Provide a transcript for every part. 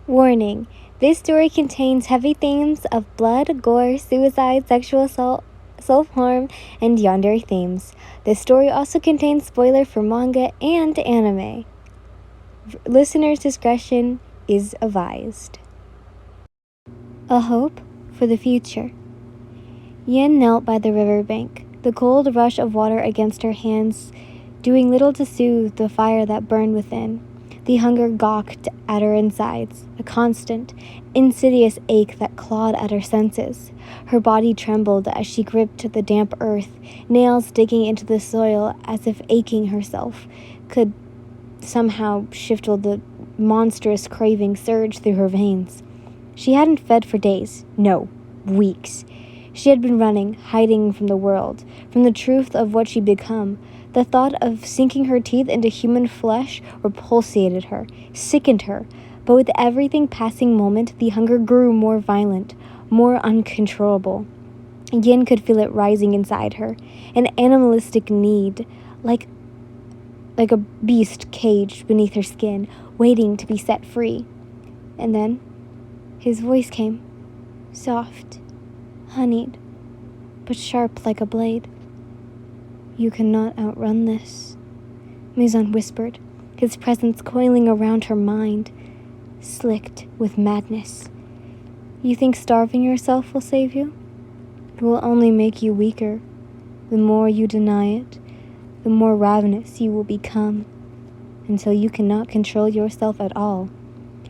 Warning: this story contains heavy themes of blood, gore, suicide, sexual assault, self-harm, and yandere themes. This story also contains spoilers for manga and anime. Listeners' discretion is advised. A hope for the future. Yin knelt by the riverbank, the cold rush of water against her hands doing little to soothe the fire that burned within. The hunger gawked at her insides, a constant, insidious ache that clawed at her senses. Her body trembled as she gripped the damp earth, nails digging into the soil as if aching herself could somehow shift the monstrous craving surge through her veins. She hadn't fed for days, no, weeks. She had been running, hiding from the world, from the truth of what she'd become. The thought of sinking her teeth into human flesh repulsated her, sickened her. But with everything passing moment, the hunger grew more violent, more uncontrollable. Yin could feel it rising inside her, an animalistic need, like a beast caged beneath her skin, waiting to be set free. And then his voice came, soft, honeyed, but sharp like a blade. "You cannot outrun this," Muzan whispered, his presence coiling around her mind, slicked with madness. "You think starving yourself will save you? It will only make you weaker. The more you deny it, the more ravenous you will become, until you cannot control yourself at all."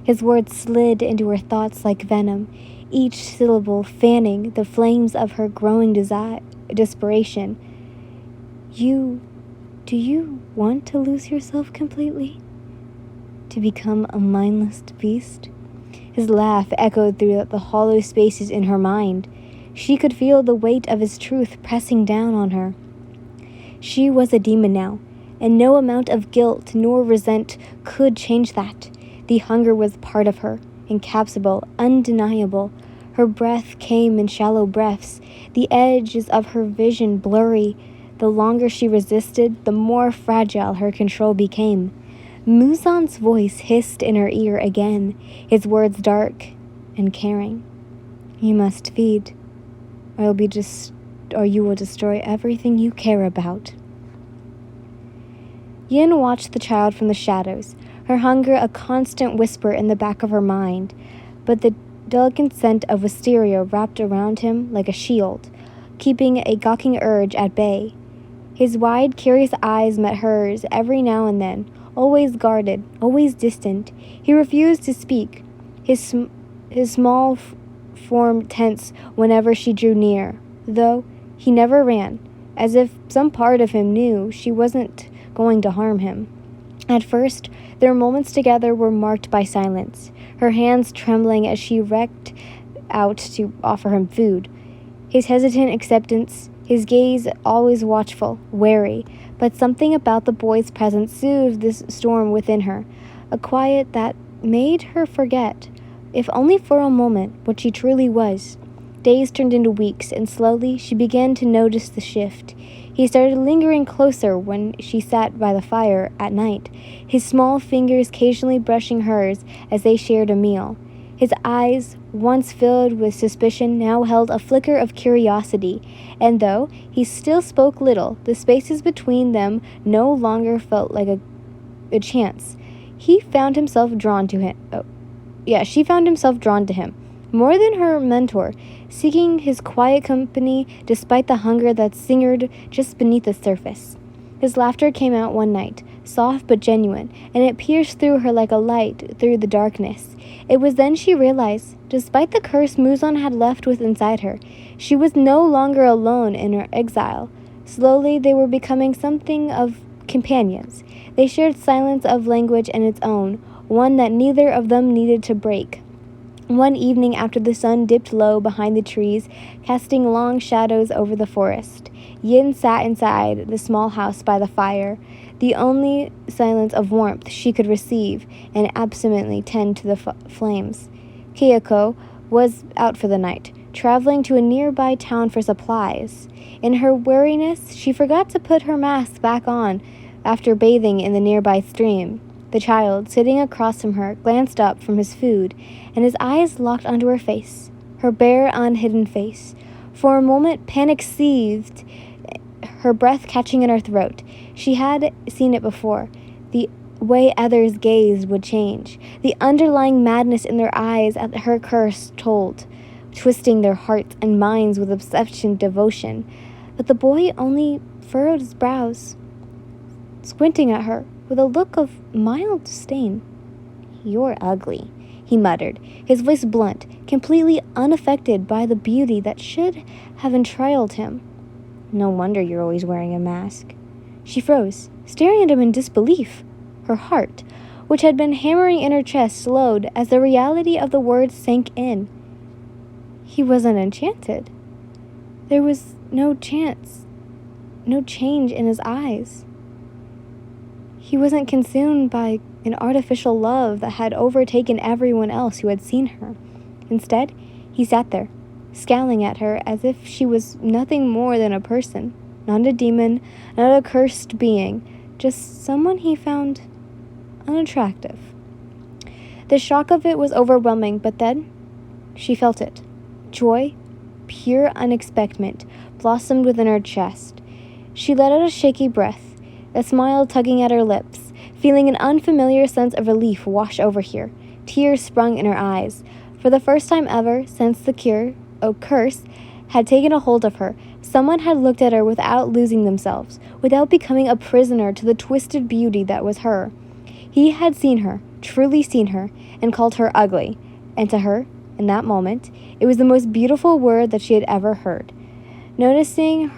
His words slid into her thoughts like venom, each syllable fanning the flames of her growing desperation. Do you want to lose yourself completely? To become a mindless beast? His laugh echoed through the hollow spaces in her mind. She could feel the weight of his truth pressing down on her. She was a demon now, and no amount of guilt nor resent could change that. The hunger was part of her, incapable, undeniable. Her breath came in shallow breaths, the edges of her vision blurry. The longer she resisted, the more fragile her control became. Muzan's voice hissed in her ear again, his words dark and caring. "You must feed, or you will destroy everything you care about." Yin watched the child from the shadows, her hunger a constant whisper in the back of her mind, but the delicate scent of wisteria wrapped around him like a shield, keeping a gawking urge at bay. His wide, curious eyes met hers every now and then, always guarded, always distant. He refused to speak, his small form tense whenever she drew near, though he never ran, as if some part of him knew she wasn't going to harm him. At first, their moments together were marked by silence, her hands trembling as she reached out to offer him food. His hesitant acceptance, his gaze always watchful, wary, but something about the boy's presence soothed this storm within her, a quiet that made her forget, if only for a moment, what she truly was. Days turned into weeks, and slowly she began to notice the shift. He started lingering closer when she sat by the fire at night, his small fingers occasionally brushing hers as they shared a meal. His eyes, once filled with suspicion, now held a flicker of curiosity, and though he still spoke little, the spaces between them no longer felt like a chance. She found himself drawn to him. More than her mentor, seeking his quiet company despite the hunger that simmered just beneath the surface. His laughter came out one night, soft but genuine, and it pierced through her like a light through the darkness. It was then she realized, despite the curse Muzan had left inside her, she was no longer alone in her exile. Slowly they were becoming something of companions. They shared silence of language and its own, one that neither of them needed to break. One evening after the sun dipped low behind the trees, casting long shadows over the forest, Yin sat inside the small house by the fire, the only silence of warmth she could receive, and absently tend to the flames. Kyoko was out for the night, traveling to a nearby town for supplies. In her weariness, she forgot to put her mask back on after bathing in the nearby stream. The child, sitting across from her, glanced up from his food, and his eyes locked onto her face, her bare, unhidden face. For a moment, panic seethed, her breath catching in her throat. She had seen it before. The way others gazed would change. The underlying madness in their eyes at her curse told, twisting their hearts and minds with obsession devotion. But the boy only furrowed his brows, squinting at her with a look of mild disdain. "You're ugly," he muttered, his voice blunt, completely unaffected by the beauty that should have enthralled him. "No wonder you're always wearing a mask." She froze, staring at him in disbelief. Her heart, which had been hammering in her chest, slowed as the reality of the words sank in. He wasn't enchanted. There was no change in his eyes. He wasn't consumed by an artificial love that had overtaken everyone else who had seen her. Instead, he sat there, scowling at her as if she was nothing more than a person, not a demon, not a cursed being, just someone he found unattractive. The shock of it was overwhelming, but then she felt it. Joy, pure unexpected, blossomed within her chest. She let out a shaky breath, a smile tugging at her lips, feeling an unfamiliar sense of relief wash over her. Tears sprung in her eyes. For the first time ever since the curse had taken a hold of her, someone had looked at her without losing themselves, without becoming a prisoner to the twisted beauty that was her. He had seen her, truly seen her, and called her ugly. And to her, in that moment, it was the most beautiful word that she had ever heard. Noticing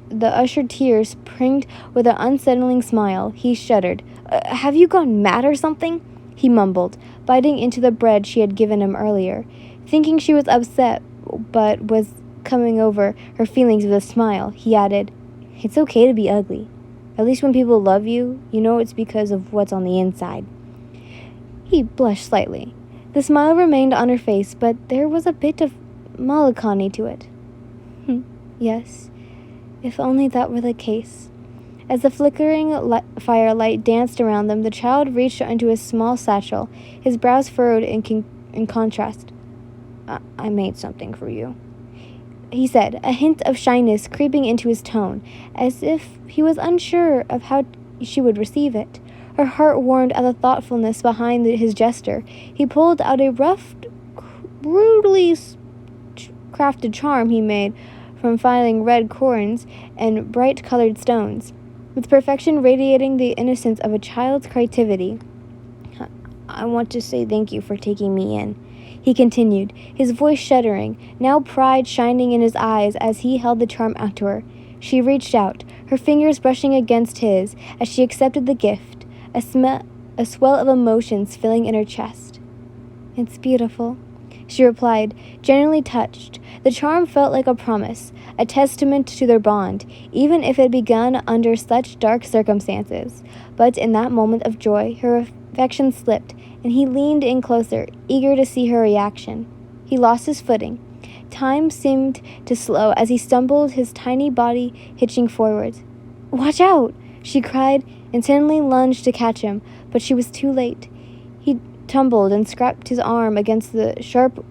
the ushered tears springed with an unsettling smile, he shuddered. Have you gone mad or something?" he mumbled, biting into the bread she had given him earlier. Thinking she was upset, but was coming over her feelings with a smile, he added, "It's okay to be ugly. At least when people love you, you know it's because of what's on the inside." He blushed slightly. The smile remained on her face, but there was a bit of melancholy to it. Yes, if only that were the case. As the flickering firelight danced around them, the child reached into his small satchel, his brows furrowed in contrast. I made something for you," he said, a hint of shyness creeping into his tone, as if he was unsure of how she would receive it. Her heart warmed at the thoughtfulness behind his gesture. He pulled out a rough, rudely crafted charm he made from filing red corns and bright-colored stones, with perfection radiating the innocence of a child's creativity. "I want to say thank you for taking me in," he continued, his voice shuddering, now pride shining in his eyes as he held the charm out to her. She reached out, her fingers brushing against his as she accepted the gift, a swell of emotions filling in her chest. "It's beautiful," she replied, genuinely touched. The charm felt like a promise, a testament to their bond, even if it had begun under such dark circumstances. But in that moment of joy, her affection slipped, and he leaned in closer, eager to see her reaction. He lost his footing. Time seemed to slow as he stumbled, his tiny body hitching forward. "Watch out!" she cried, and suddenly lunged to catch him, but she was too late. He tumbled and scraped his arm against the sharp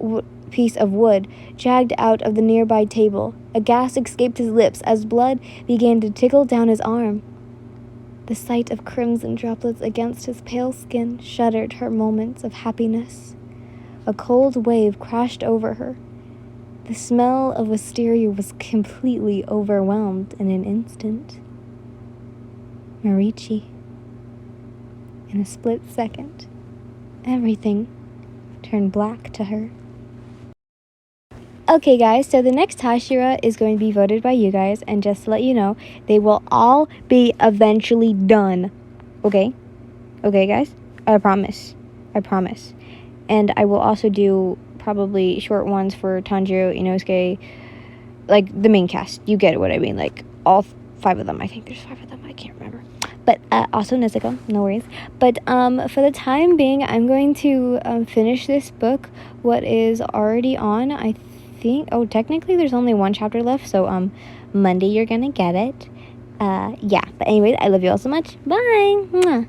piece of wood dragged out of the nearby table. A gasp escaped his lips as blood began to trickle down his arm. The sight of crimson droplets against his pale skin shuddered her moments of happiness. A cold wave crashed over her. The smell of wisteria was completely overwhelmed in an instant. Marichi. In a split second, everything turned black to her. Okay guys, so the next Hashira is going to be voted by you guys, and just to let you know, they will all be eventually done. Okay? Okay guys? I promise. And I will also do probably short ones for Tanjiro, Inosuke, like the main cast. You get what I mean, like all 5 of them. I think there's 5 of them, I can't remember. But also Nezuko, no worries. But for the time being, I'm going to finish this book, what is already on, I think, technically there's only 1 chapter left, so Monday you're gonna get it. Yeah, but anyways, I love you all so much. Bye! Mwah.